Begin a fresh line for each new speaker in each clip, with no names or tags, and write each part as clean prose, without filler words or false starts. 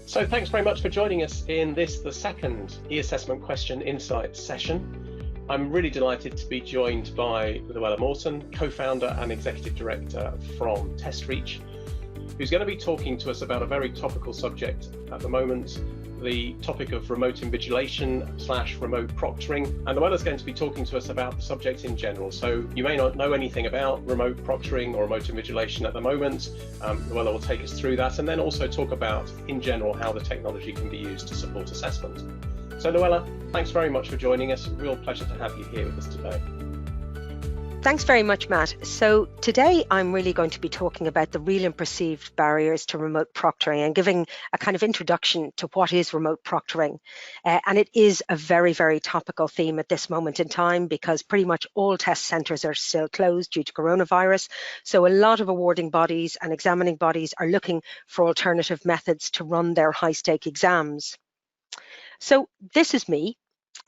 So thanks very much for joining us in the second e-assessment question insight session. I'm really delighted to be joined by Louella Morton, co-founder and executive director from TestReach, who's going to be talking to us about a very topical subject at the moment, the topic of remote invigilation / remote proctoring. And Louella's going to be talking to us about the subject in general. So you may not know anything about remote proctoring or remote invigilation at the moment. Louella will take us through that and then also talk about, in general, how the technology can be used to support assessment. So Louella, thanks very much for joining us. Real pleasure to have you here with us today.
Thanks very much, Matt. So today I'm really going to be talking about the real and perceived barriers to remote proctoring and giving a kind of introduction to what is remote proctoring. And it is a very, very topical theme at this moment in time because pretty much all test centres are still closed due to coronavirus. So a lot of awarding bodies and examining bodies are looking for alternative methods to run their high-stake exams. So this is me.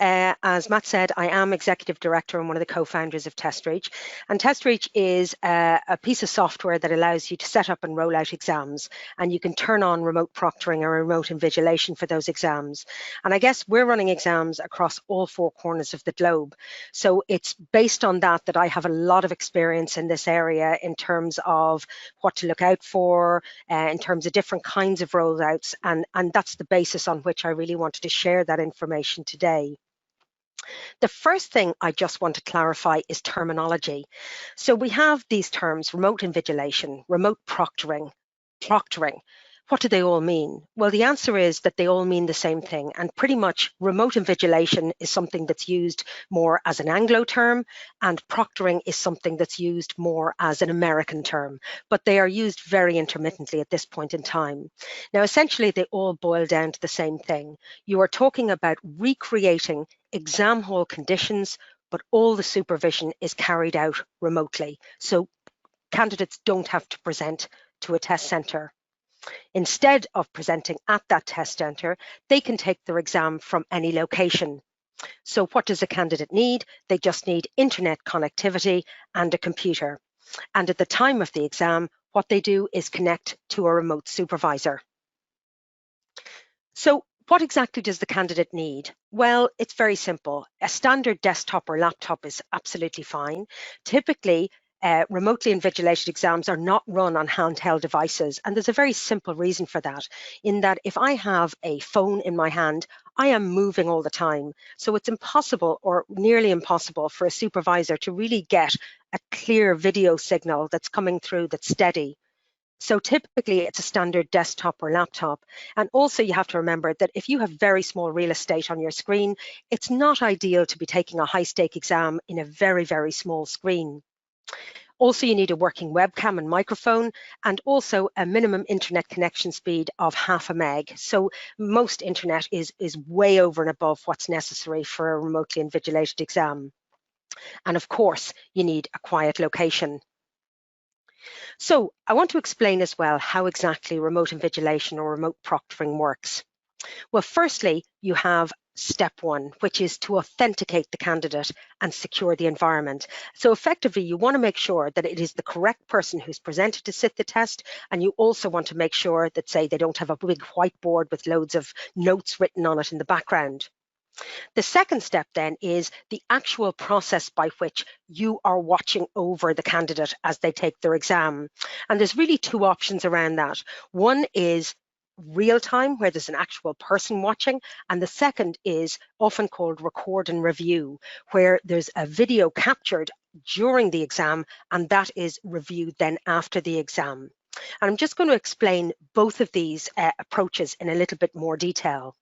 As Matt said, I am executive director and one of the co-founders of TestReach. And TestReach is a piece of software that allows you to set up and roll out exams. And you can turn on remote proctoring or remote invigilation for those exams. And I guess we're running exams across all four corners of the globe. So it's based on that I have a lot of experience in this area in terms of what to look out for, in terms of different kinds of rollouts. And that's the basis on which I really wanted to share that information today. The first thing I just want to clarify is terminology. So we have these terms, remote invigilation, remote proctoring. What do they all mean? Well, the answer is that they all mean the same thing. And pretty much remote invigilation is something that's used more as an Anglo term, and proctoring is something that's used more as an American term. But they are used very intermittently at this point in time. Now, essentially, they all boil down to the same thing. You are talking about recreating exam hall conditions, but all the supervision is carried out remotely. So candidates don't have to present to a test centre. Instead of presenting at that test centre, they can take their exam from any location. So what does a candidate need? They just need internet connectivity and a computer. And at the time of the exam, what they do is connect to a remote supervisor. So what exactly does the candidate need? Well, it's very simple. A standard desktop or laptop is absolutely fine. Typically, remotely invigilated exams are not run on handheld devices, and there's a very simple reason for that, in that if I have a phone in my hand, I am moving all the time. So it's impossible or nearly impossible for a supervisor to really get a clear video signal that's coming through that's steady. So typically it's a standard desktop or laptop. And also you have to remember that if you have very small real estate on your screen, it's not ideal to be taking a high-stake exam in a very, very small screen. Also, you need a working webcam and microphone, and also a minimum internet connection speed of 0.5 meg. So most internet is way over and above what's necessary for a remotely invigilated exam. And of course, you need a quiet location. So I want to explain as well how exactly remote invigilation or remote proctoring works. Well, firstly, you have step one, which is to authenticate the candidate and secure the environment. So effectively, you want to make sure that it is the correct person who's presented to sit the test, and you also want to make sure that, say, they don't have a big whiteboard with loads of notes written on it in the background. The second step then is the actual process by which you are watching over the candidate as they take their exam. And there's really two options around that. One is real time, where there's an actual person watching, and the second is often called record and review, where there's a video captured during the exam and that is reviewed then after the exam. And I'm just going to explain both of these approaches in a little bit more detail.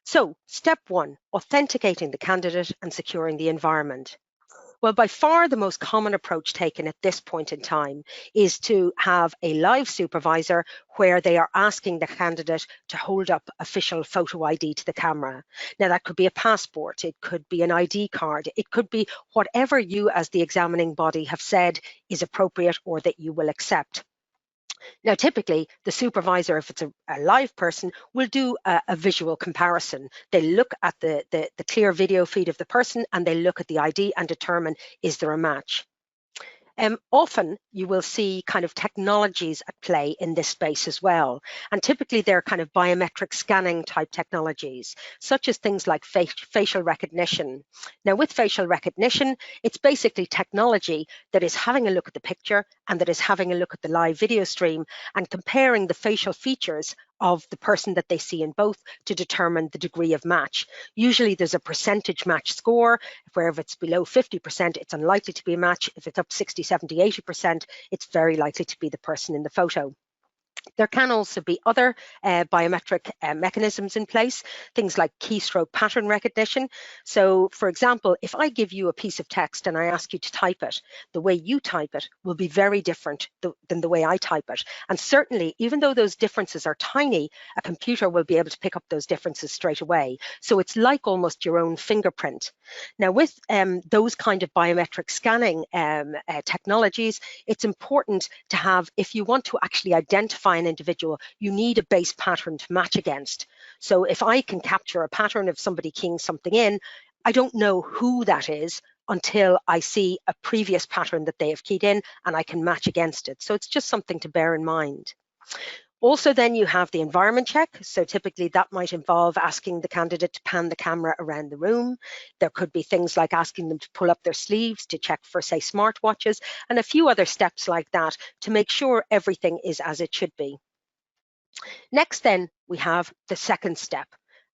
So step one, authenticating the candidate and securing the environment. Well, by far the most common approach taken at this point in time is to have a live supervisor where they are asking the candidate to hold up official photo ID to the camera. Now that could be a passport, it could be an ID card, it could be whatever you as the examining body have said is appropriate or that you will accept. Now, typically, the supervisor, if it's a live person, will do a visual comparison. They look at the clear video feed of the person and they look at the ID and determine, is there a match? Often you will see kind of technologies at play in this space as well. And typically they're kind of biometric scanning type technologies, such as things like facial recognition. Now with facial recognition, it's basically technology that is having a look at the picture and that is having a look at the live video stream and comparing the facial features of the person that they see in both to determine the degree of match. Usually there's a percentage match score, where if it's below 50%, it's unlikely to be a match. If it's up 60, 70, 80%, it's very likely to be the person in the photo. There can also be other biometric mechanisms in place, things like keystroke pattern recognition. So for example, if I give you a piece of text and I ask you to type it, the way you type it will be very different than the way I type it. And certainly, even though those differences are tiny, a computer will be able to pick up those differences straight away. So it's like almost your own fingerprint. Now with those kind of biometric scanning technologies, it's important to have, if you want to actually identify an individual, you need a base pattern to match against. So if I can capture a pattern of somebody keying something in, I don't know who that is until I see a previous pattern that they have keyed in and I can match against it. So it's just something to bear in mind. Also, then you have the environment check. So typically that might involve asking the candidate to pan the camera around the room. There could be things like asking them to pull up their sleeves to check for, say, smartwatches, and a few other steps like that to make sure everything is as it should be. Next, then, we have the second step.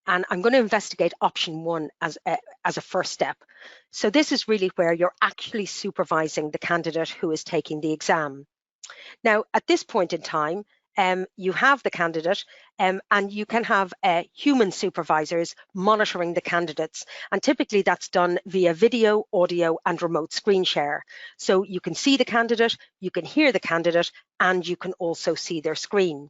And I'm going to investigate option 1 as a first step. So this is really where you're actually supervising the candidate who is taking the exam. Now, at this point in time, you have the candidate and you can have human supervisors monitoring the candidates. And typically that's done via video, audio, and remote screen share. So you can see the candidate, you can hear the candidate, and you can also see their screen.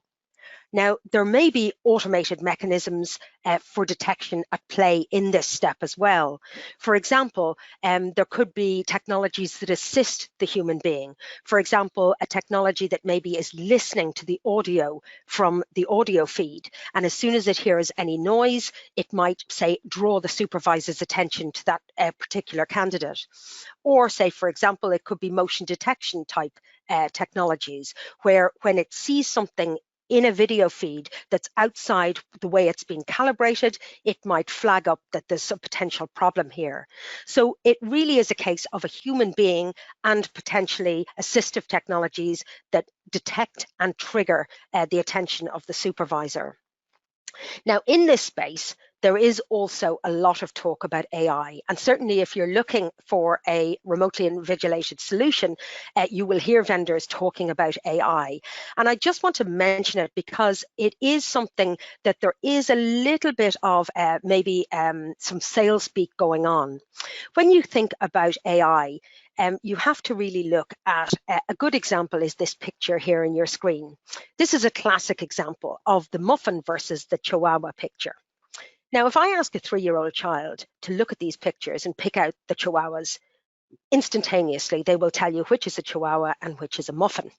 Now, there may be automated mechanisms for detection at play in this step as well. For example, there could be technologies that assist the human being. For example, a technology that maybe is listening to the audio from the audio feed. And as soon as it hears any noise, it might, say, draw the supervisor's attention to that particular candidate. Or say, for example, it could be motion detection type technologies, where when it sees something in a video feed that's outside the way it's been calibrated, it might flag up that there's a potential problem here. So it really is a case of a human being and potentially assistive technologies that detect and trigger the attention of the supervisor. Now, in this space, there is also a lot of talk about AI. And certainly if you're looking for a remotely invigilated solution, you will hear vendors talking about AI. And I just want to mention it because it is something that there is a little bit of maybe some sales speak going on. When you think about AI, you have to really look at a good example is this picture here in your screen. This is a classic example of the muffin versus the chihuahua picture. Now, if I ask a 3-year-old child to look at these pictures and pick out the chihuahuas, instantaneously they will tell you which is a chihuahua and which is a muffin.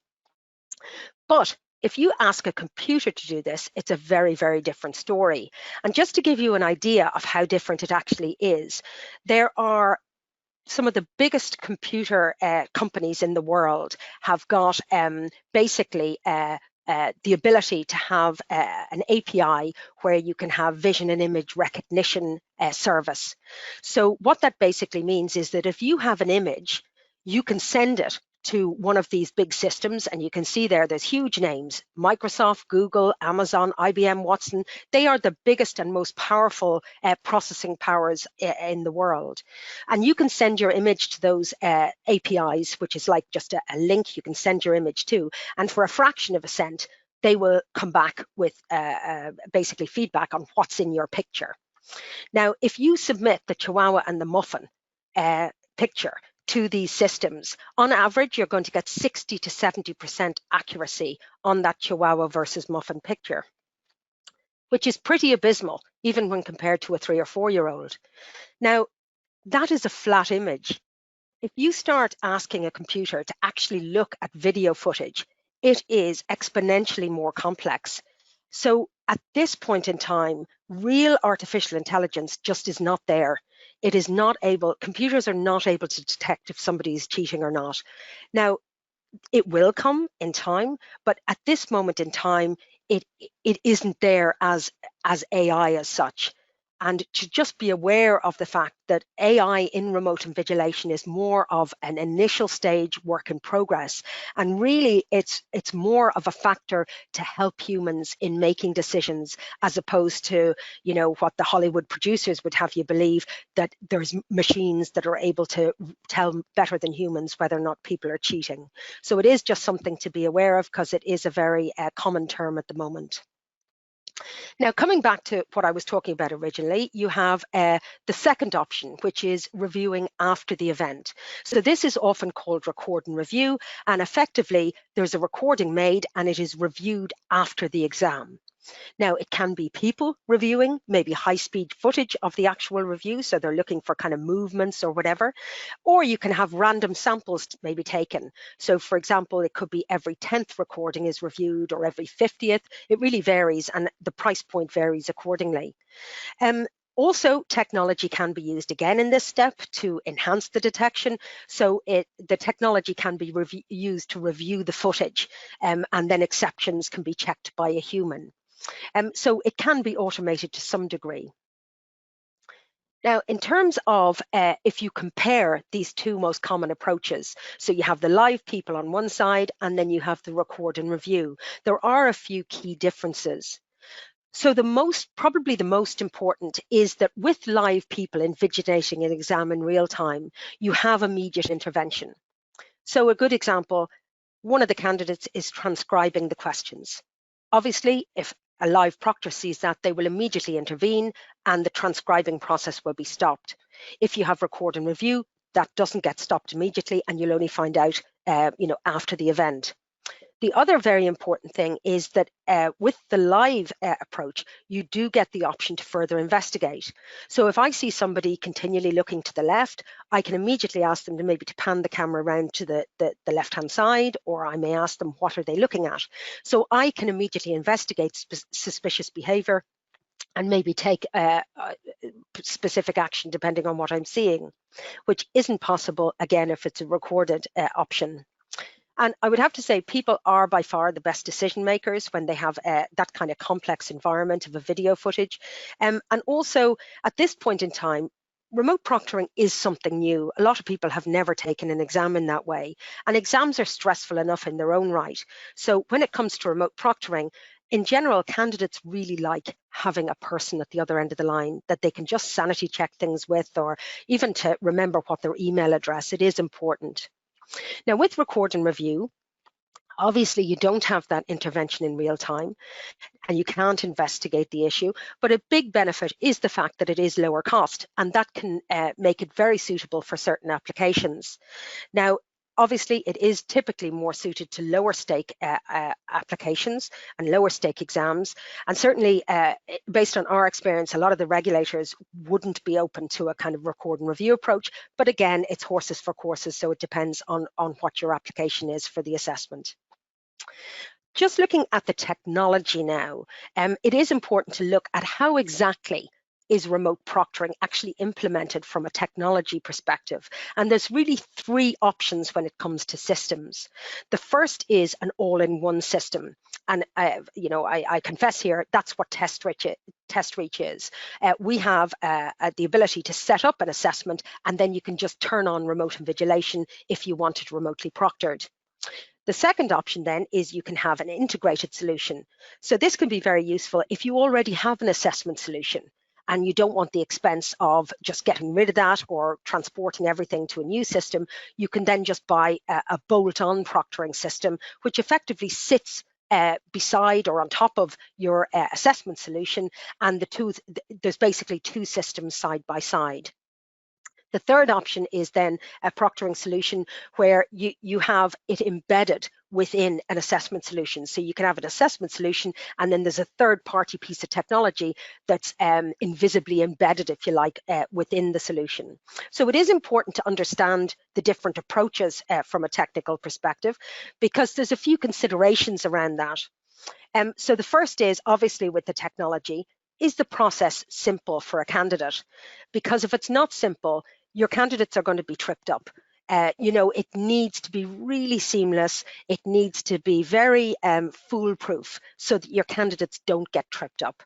But if you ask a computer to do this, it's a very, very different story. And just to give you an idea of how different it actually is, there are some of the biggest computer companies in the world have got basically the ability to have an API where you can have vision and image recognition service. So what that basically means is that if you have an image, you can send it to one of these big systems, and you can see there's huge names: Microsoft, Google, Amazon, IBM, Watson. They are the biggest and most powerful processing powers in the world. And you can send your image to those APIs, which is like just a link you can send your image to. And for a fraction of a cent, they will come back with basically feedback on what's in your picture. Now, if you submit the chihuahua and the muffin picture to these systems, on average, you're going to get 60 to 70% accuracy on that chihuahua versus muffin picture, which is pretty abysmal, even when compared to a 3 or 4-year-old. Now, that is a flat image. If you start asking a computer to actually look at video footage, it is exponentially more complex. So at this point in time, real artificial intelligence just is not there. it is not able, computers are not able to detect if somebody is cheating or not. Now, it will come in time, but at this moment in time, it isn't there as AI as such. And to just be aware of the fact that AI in remote invigilation is more of an initial stage work in progress. And really, it's more of a factor to help humans in making decisions, as opposed to, you know, what the Hollywood producers would have you believe, that there's machines that are able to tell better than humans whether or not people are cheating. So it is just something to be aware of, because it is a very common term at the moment. Now, coming back to what I was talking about originally, you have the second option, which is reviewing after the event. So this is often called record and review, and effectively there's a recording made and it is reviewed after the exam. Now, it can be people reviewing, maybe high-speed footage of the actual review, so they're looking for kind of movements or whatever, or you can have random samples maybe taken. So, for example, it could be every 10th recording is reviewed or every 50th. It really varies, and the price point varies accordingly. Also, technology can be used again in this step to enhance the detection. So the technology can be used to review the footage, and then exceptions can be checked by a human. So it can be automated to some degree. Now, in terms of if you compare these two most common approaches, so you have the live people on one side and then you have the record and review, there are a few key differences. So probably the most important is that with live people invigilating an exam in real time, you have immediate intervention. So a good example, one of the candidates is transcribing the questions. Obviously, if a live proctor sees that, they will immediately intervene and the transcribing process will be stopped. If you have record and review, that doesn't get stopped immediately and you'll only find out after the event. The other very important thing is that with the live approach, you do get the option to further investigate. So if I see somebody continually looking to the left, I can immediately ask them to maybe to pan the camera around to the left-hand side, or I may ask them, what are they looking at? So I can immediately investigate suspicious behavior and maybe take specific action depending on what I'm seeing, which isn't possible, again, if it's a recorded option. And I would have to say people are by far the best decision makers when they have that kind of complex environment of a video footage. And also at this point in time, remote proctoring is something new. A lot of people have never taken an exam in that way. And exams are stressful enough in their own right. So when it comes to remote proctoring, in general, candidates really like having a person at the other end of the line that they can just sanity check things with, or even to remember what their email address. It is important. Now, with record and review, obviously you don't have that intervention in real time and you can't investigate the issue, but a big benefit is the fact that it is lower cost, and that can make it very suitable for certain applications. Now, obviously, it is typically more suited to lower stake applications and lower stake exams. And certainly, based on our experience, a lot of the regulators wouldn't be open to a kind of record and review approach. But again, it's horses for courses, so it depends on what your application is for the assessment. Just looking at the technology now, it is important to look at how exactly is remote proctoring actually implemented from a technology perspective. And there's really three options when it comes to systems. The first is an all-in-one system. And I confess here, that's what TestReach is. We have the ability to set up an assessment, and then you can just turn on remote invigilation if you want it remotely proctored. The second option then is you can have an integrated solution. So this can be very useful if you already have an assessment solution and you don't want the expense of just getting rid of that or transporting everything to a new system. You can then just buy a bolt-on proctoring system, which effectively sits beside or on top of your assessment solution, and there's basically two systems side by side. The third option is then a proctoring solution where you have it embedded within an assessment solution. So you can have an assessment solution, and then there's a third-party piece of technology that's invisibly embedded, if you like, within the solution. So it is important to understand the different approaches from a technical perspective, because there's a few considerations around that. So the first is, obviously, with the technology, is the process simple for a candidate? Because if it's not simple, your candidates are going to be tripped up. It needs to be really seamless. It needs to be very foolproof so that your candidates don't get tripped up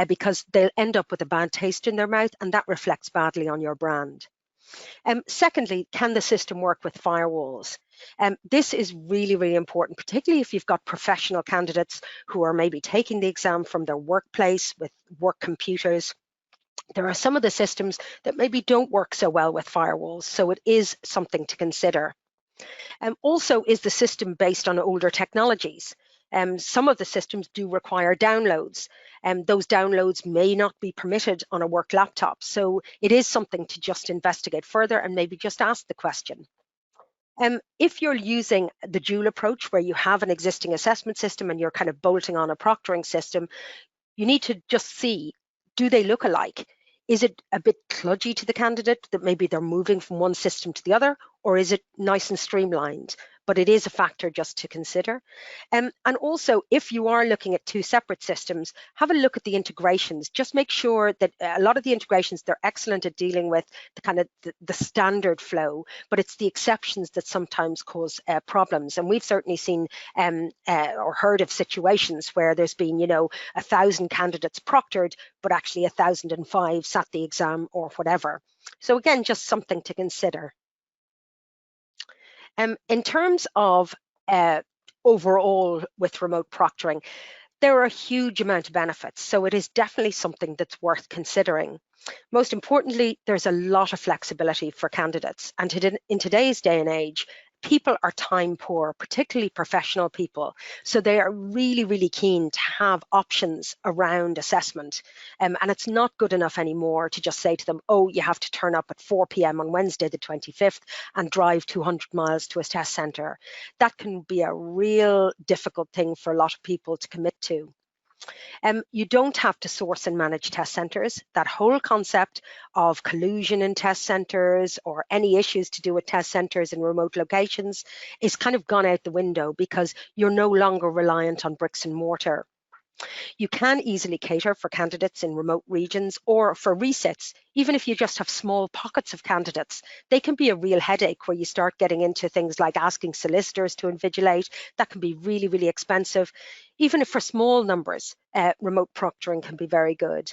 because they'll end up with a bad taste in their mouth, and that reflects badly on your brand. Secondly, can the system work with firewalls? This is really, really important, particularly if you've got professional candidates who are maybe taking the exam from their workplace with work computers. There are some of the systems that maybe don't work so well with firewalls, so it is something to consider. Also, is the system based on older technologies? Some of the systems do require downloads, and those downloads may not be permitted on a work laptop. So it is something to just investigate further and maybe just ask the question. If you're using the dual approach where you have an existing assessment system and you're kind of bolting on a proctoring system, you need to just see, do they look alike? Is it a bit kludgy to the candidate that maybe they're moving from one system to the other, or is it nice and streamlined? But it is a factor just to consider. And also, if you are looking at two separate systems, have a look at the integrations. Just make sure that a lot of the integrations, they're excellent at dealing with the kind of the standard flow, but it's the exceptions that sometimes cause problems. And we've certainly seen or heard of situations where there's been, 1,000 candidates proctored, but actually 1,005 sat the exam or whatever. So again, just something to consider. In terms of overall with remote proctoring, there are a huge amount of benefits, so it is definitely something that's worth considering. Most importantly, there's a lot of flexibility for candidates, and in today's day and age, people are time poor, particularly professional people. So they are really, really keen to have options around assessment. And it's not good enough anymore to just say to them, oh, you have to turn up at 4 p.m. on Wednesday, the 25th, and drive 200 miles to a test centre. That can be a real difficult thing for a lot of people to commit to. You don't have to source and manage test centres. That whole concept of collusion in test centres or any issues to do with test centres in remote locations is kind of gone out the window because you're no longer reliant on bricks and mortar. You can easily cater for candidates in remote regions or for resits, even if you just have small pockets of candidates. They can be a real headache where you start getting into things like asking solicitors to invigilate. That can be really, really expensive. Even if for small numbers, remote proctoring can be very good.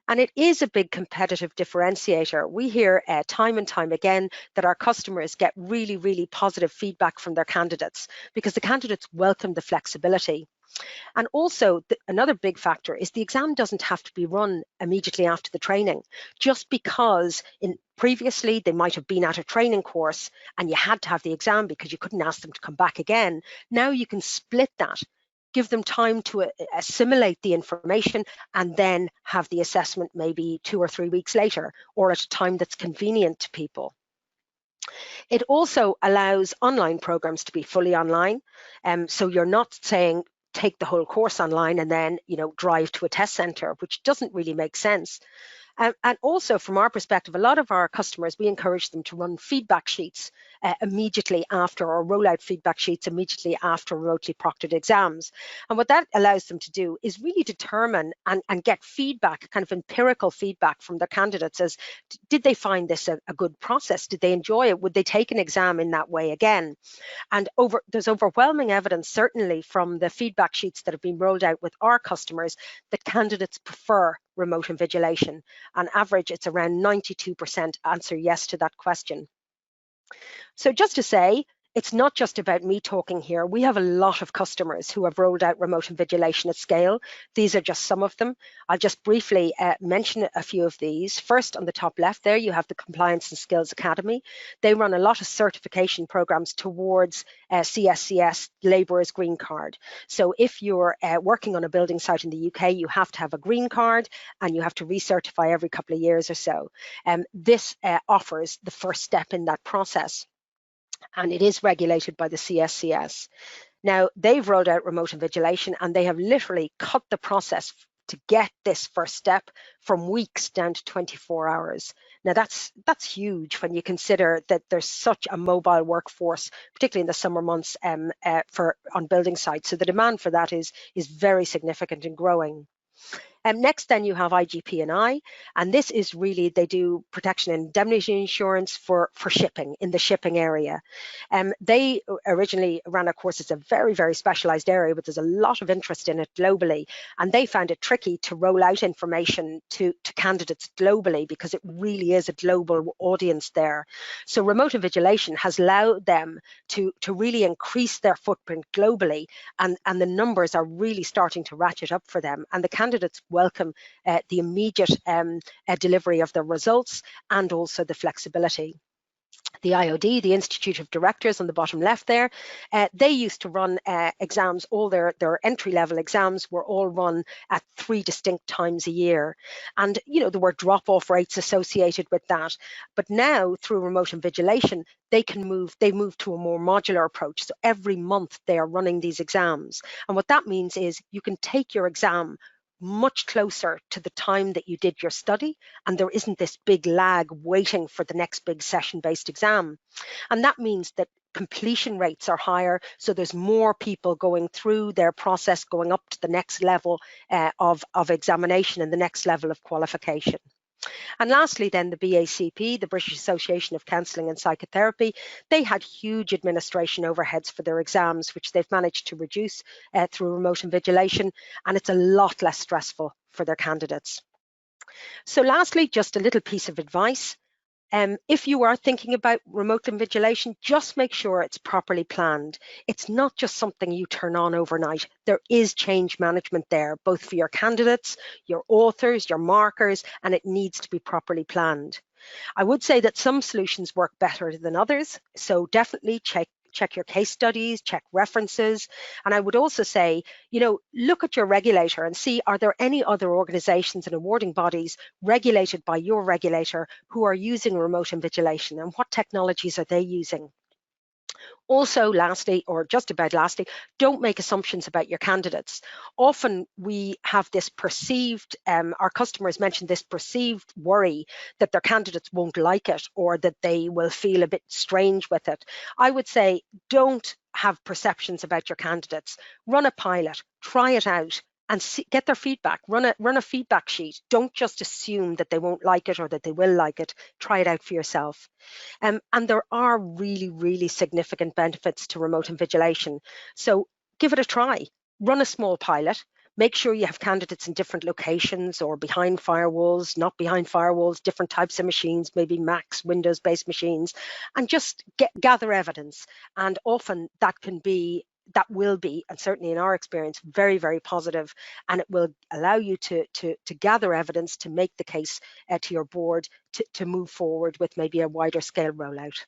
And it is a big competitive differentiator. We hear time and time again that our customers get really, really positive feedback from their candidates because the candidates welcome the flexibility. And also, another big factor is the exam doesn't have to be run immediately after the training. Just because previously they might have been at a training course and you had to have the exam because you couldn't ask them to come back again, now you can split that, give them time to assimilate the information and then have the assessment maybe 2 or 3 weeks later or at a time that's convenient to people. It also allows online programs to be fully online. So you're not saying, take the whole course online and then drive to a test center, which doesn't really make sense. And also from our perspective, a lot of our customers, we encourage them to run feedback sheets immediately after, or roll out feedback sheets immediately after remotely proctored exams. And what that allows them to do is really determine and get feedback, kind of empirical feedback from their candidates as, did they find this a good process? Did they enjoy it? Would they take an exam in that way again? And there's overwhelming evidence, certainly from the feedback sheets that have been rolled out with our customers, that candidates prefer remote invigilation. On average, it's around 92% answer yes to that question. So just to say, it's not just about me talking here. We have a lot of customers who have rolled out remote invigilation at scale. These are just some of them. I'll just briefly mention a few of these. First, on the top left there, you have the Compliance and Skills Academy. They run a lot of certification programs towards CSCS Labourer's Green Card. So if you're working on a building site in the UK, you have to have a green card and you have to recertify every couple of years or so. This offers the first step in that process, and it is regulated by the CSCS. Now, they've rolled out remote invigilation and they have literally cut the process to get this first step from weeks down to 24 hours. Now, that's huge when you consider that there's such a mobile workforce, particularly in the summer months on building sites. So the demand for that is very significant and growing. Next, then you have IGP&I, and this is really, they do protection and indemnity insurance for shipping, in the shipping area. They originally ran a course. It's a very, very specialized area, but there's a lot of interest in it globally, and they found it tricky to roll out information to candidates globally because it really is a global audience there. So Remote Invigilation has allowed them to really increase their footprint globally, and the numbers are really starting to ratchet up for them, and the candidates welcome the immediate delivery of the results and also the flexibility. The IOD, the Institute of Directors on the bottom left there, they used to run exams. All their entry-level exams were all run at 3 distinct times a year. And, you know, there were drop-off rates associated with that. But now, through Remote Invigilation, they move to a more modular approach. So every month they are running these exams. And what that means is you can take your exam much closer to the time that you did your study, and there isn't this big lag waiting for the next big session-based exam. And that means that completion rates are higher, so there's more people going through their process, going up to the next level of examination and the next level of qualification. And lastly, then the BACP, the British Association of Counselling and Psychotherapy, they had huge administration overheads for their exams, which they've managed to reduce through Remote Invigilation, and it's a lot less stressful for their candidates. So lastly, just a little piece of advice. If you are thinking about Remote Invigilation, just make sure it's properly planned. It's not just something you turn on overnight. There is change management there, both for your candidates, your authors, your markers, and it needs to be properly planned. I would say that some solutions work better than others, so definitely check your case studies, check references. And I would also say, you know, look at your regulator and see, are there any other organizations and awarding bodies regulated by your regulator who are using Remote Invigilation, and what technologies are they using? Also, lastly, or just about lastly, don't make assumptions about your candidates. Often we have this perceived, our customers mention this perceived worry that their candidates won't like it or that they will feel a bit strange with it. I would say don't have perceptions about your candidates. Run a pilot, try it out, and get their feedback. Run a feedback sheet. Don't just assume that they won't like it or that they will like it. Try it out for yourself. And there are really, really significant benefits to Remote Invigilation. So give it a try. Run a small pilot. Make sure you have candidates in different locations or behind firewalls, not behind firewalls, different types of machines, maybe Macs, Windows-based machines, and just gather evidence. And often that will be, and certainly in our experience, very, very positive, and it will allow you to gather evidence to make the case to your board to move forward with maybe a wider scale rollout.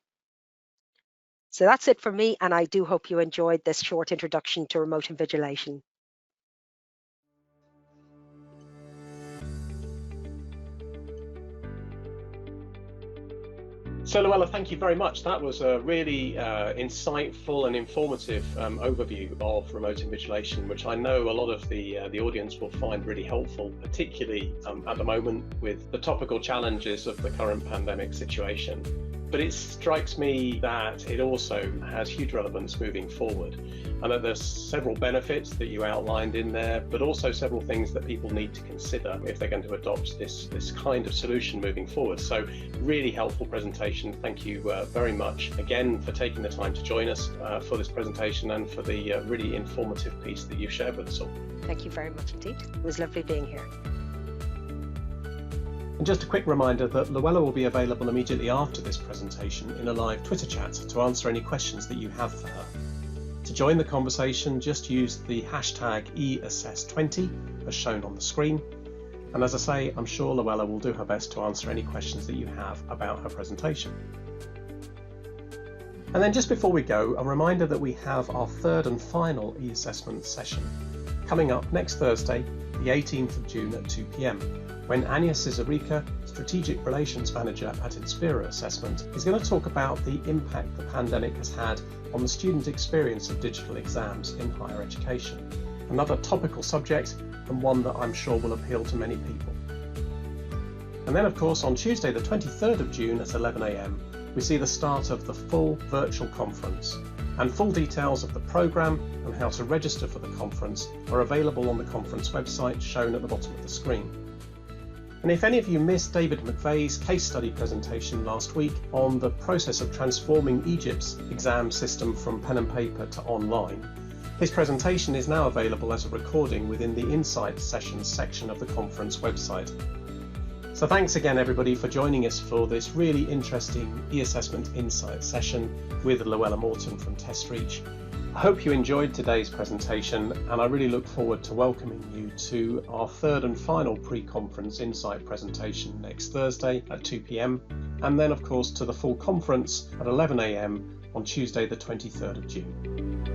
So that's it for me, and I do hope you enjoyed this short introduction to Remote Invigilation.
So Louella, thank you very much. That was a really insightful and informative overview of Remote Invigilation, which I know a lot of the audience will find really helpful, particularly at the moment with the topical challenges of the current pandemic situation. But it strikes me that it also has huge relevance moving forward, and that there's several benefits that you outlined in there, but also several things that people need to consider if they're going to adopt this kind of solution moving forward. So really helpful presentation. Thank you very much again for taking the time to join us for this presentation and for the really informative piece that you've shared with us all.
Thank you very much indeed. It was lovely being here.
And just a quick reminder that Louella will be available immediately after this presentation in a live Twitter chat to answer any questions that you have for her. To join the conversation, just use the hashtag #eassess20 as shown on the screen. And as I say, I'm sure Louella will do her best to answer any questions that you have about her presentation. And then just before we go, a reminder that we have our third and final e-assessment session coming up next Thursday, the 18th of June at 2 p.m. when Anya Cesarica, Strategic Relations Manager at Inspira Assessment, is going to talk about the impact the pandemic has had on the student experience of digital exams in higher education. Another topical subject, and one that I'm sure will appeal to many people. And then of course on Tuesday the 23rd of June at 11 a.m, we see the start of the full virtual conference, And full details of the programme and how to register for the conference are available on the conference website shown at the bottom of the screen. And if any of you missed David McVeigh's case study presentation last week on the process of transforming Egypt's exam system from pen and paper to online, his presentation is now available as a recording within the Insights Sessions section of the conference website. So thanks again everybody for joining us for this really interesting e-assessment insight session with Louella Morton from TestReach. I hope you enjoyed today's presentation, and I really look forward to welcoming you to our third and final pre-conference insight presentation next Thursday at 2 p.m, and then of course to the full conference at 11 a.m. on Tuesday the 23rd of June.